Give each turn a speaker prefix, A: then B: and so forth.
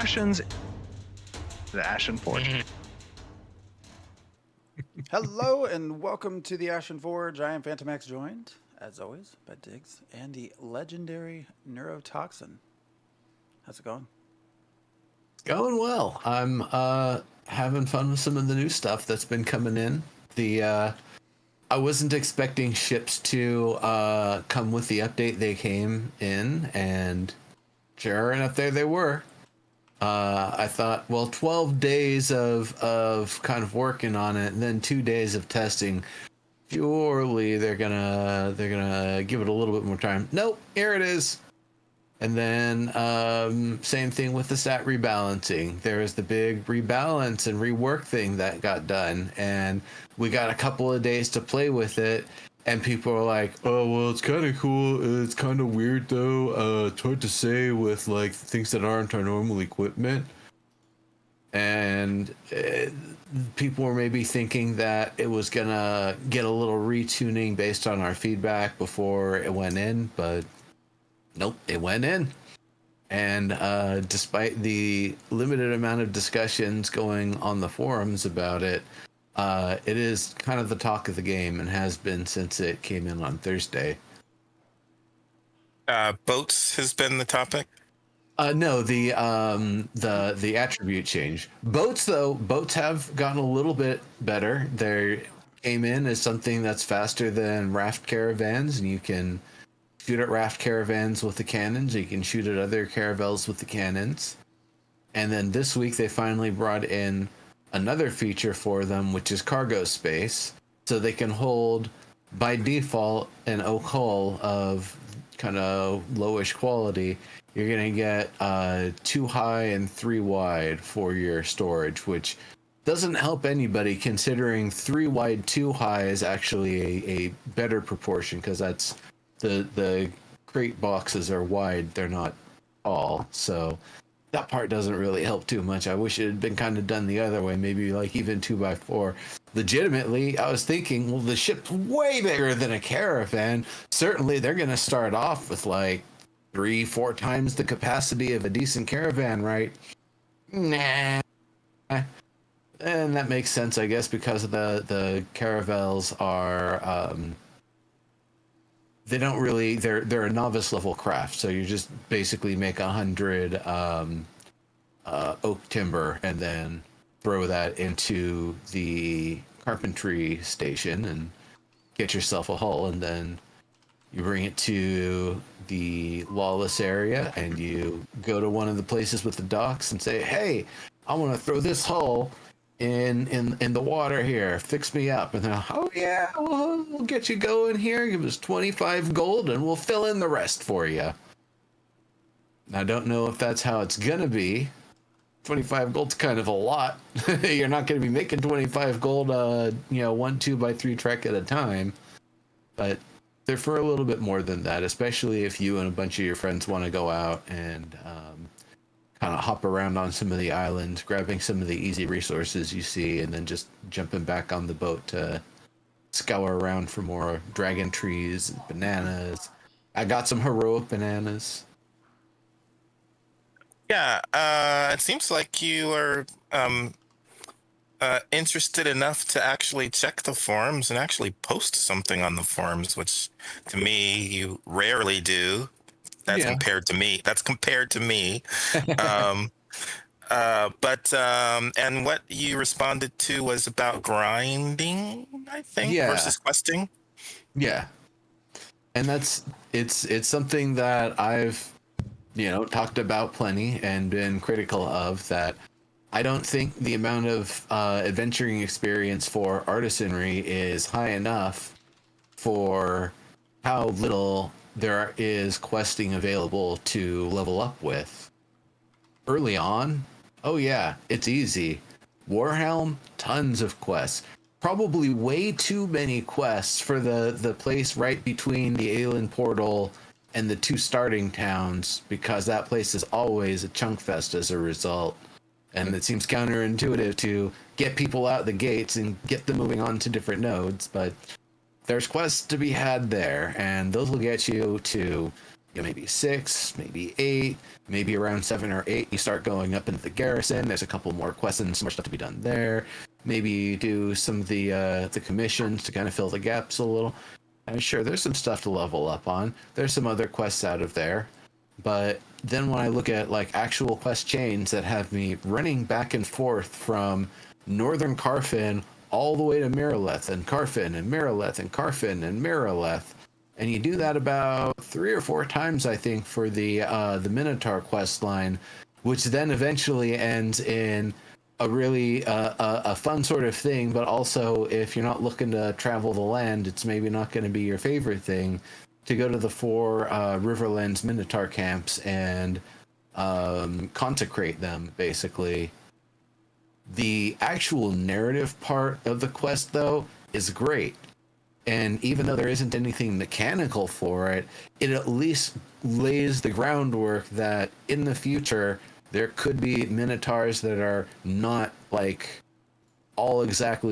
A: Ashen's the Ashen Forge.
B: Hello and welcome to the Ashen Forge. I am Phantomax, joined, as always, by Diggs and the legendary Neurotoxin. How's it going?
C: Going well. I'm having fun with some of the new stuff that's been coming in. I wasn't expecting ships to come with the update. They came in, and sure enough, there they were. I thought, well, 12 days of kind of working on it, and then 2 days of testing. Surely they're gonna give it a little bit more time. Nope, here it is. And then same thing with the stat rebalancing. There was the big rebalance and rework thing that got done, and we got a couple of days to play with it. And people are like, "Oh, well, it's kind of cool. It's kind of weird, though. It's hard to say with like things that aren't our normal equipment." And people were maybe thinking that it was gonna get a little retuning based on our feedback before it went in, but nope, it went in. And despite the limited amount of discussions going on the forums about it, it is kind of the talk of the game and has been since it came in on Thursday.
D: Boats has been the topic.
C: No, the attribute change. Boats have gotten a little bit better. They came in as something that's faster than raft caravans, and you can shoot at raft caravans with the cannons. You can shoot at other caravels with the cannons. And then this week they finally brought in another feature for them, which is cargo space, so they can hold by default an oak hull of kind of lowish quality. You're gonna get 2 high and 3 wide for your storage, which doesn't help anybody considering 3 wide 2 high is actually a better proportion, because that's the crate boxes are wide, they're not tall, so that part doesn't really help too much. I wish it had been kind of done the other way, maybe like even 2x4. Legitimately, I was thinking, well, the ship's way bigger than a caravan. Certainly they're going to start off with like 3-4 times the capacity of a decent caravan, right? Nah. And that makes sense, I guess, because the caravels are they don't really, they're a novice level craft, so you just basically make 100 oak timber and then throw that into the carpentry station and get yourself a hull, and then you bring it to the lawless area and you go to one of the places with the docks and say, "Hey, I want to throw this hull in the water here, fix me up." And they're like, "Oh yeah, we'll get you going here, give us 25 gold and we'll fill in the rest for you." I don't know if that's how it's gonna be. 25 gold's kind of a lot. You're not gonna be making 25 gold 1 2x3 trek at a time, but they're for a little bit more than that, especially if you and a bunch of your friends want to go out and kind of hop around on some of the islands, grabbing some of the easy resources you see, and then just jumping back on the boat to scour around for more dragon trees and bananas. I got some heroic bananas.
D: Yeah, it seems like you are interested enough to actually check the forums and actually post something on the forums, which to me you rarely do. That's compared to me. That's compared to me. And what you responded to was about grinding, I think, versus questing.
C: Yeah. And it's something that I've talked about plenty and been critical of, that I don't think the amount of adventuring experience for artisanry is high enough for how little there is questing available to level up with. Early on, oh yeah, it's easy. Warhelm, tons of quests. Probably way too many quests for the place right between the Aelin portal and the 2 starting towns, because that place is always a chunk fest as a result. And it seems counterintuitive to get people out the gates and get them moving on to different nodes, but there's quests to be had there, and those will get you to maybe 6, maybe 8, maybe around 7 or 8, you start going up into the garrison. There's a couple more quests and some more stuff to be done there. Maybe do some of the commissions to kind of fill the gaps a little. And sure, there's some stuff to level up on. There's some other quests out of there. But then when I look at like actual quest chains that have me running back and forth from northern Carfin all the way to Miraleth and Carfin and Miraleth and Carfin and Miraleth, and you do that about 3 or 4 times, I think, for the Minotaur quest line, which then eventually ends in a really a fun sort of thing. But also, if you're not looking to travel the land, it's maybe not going to be your favorite thing to go to the 4 Riverlands Minotaur camps and consecrate them, basically. The actual narrative part of the quest, though, is great. And even though there isn't anything mechanical for it, it at least lays the groundwork that in the future there could be Minotaurs that are not like all exactly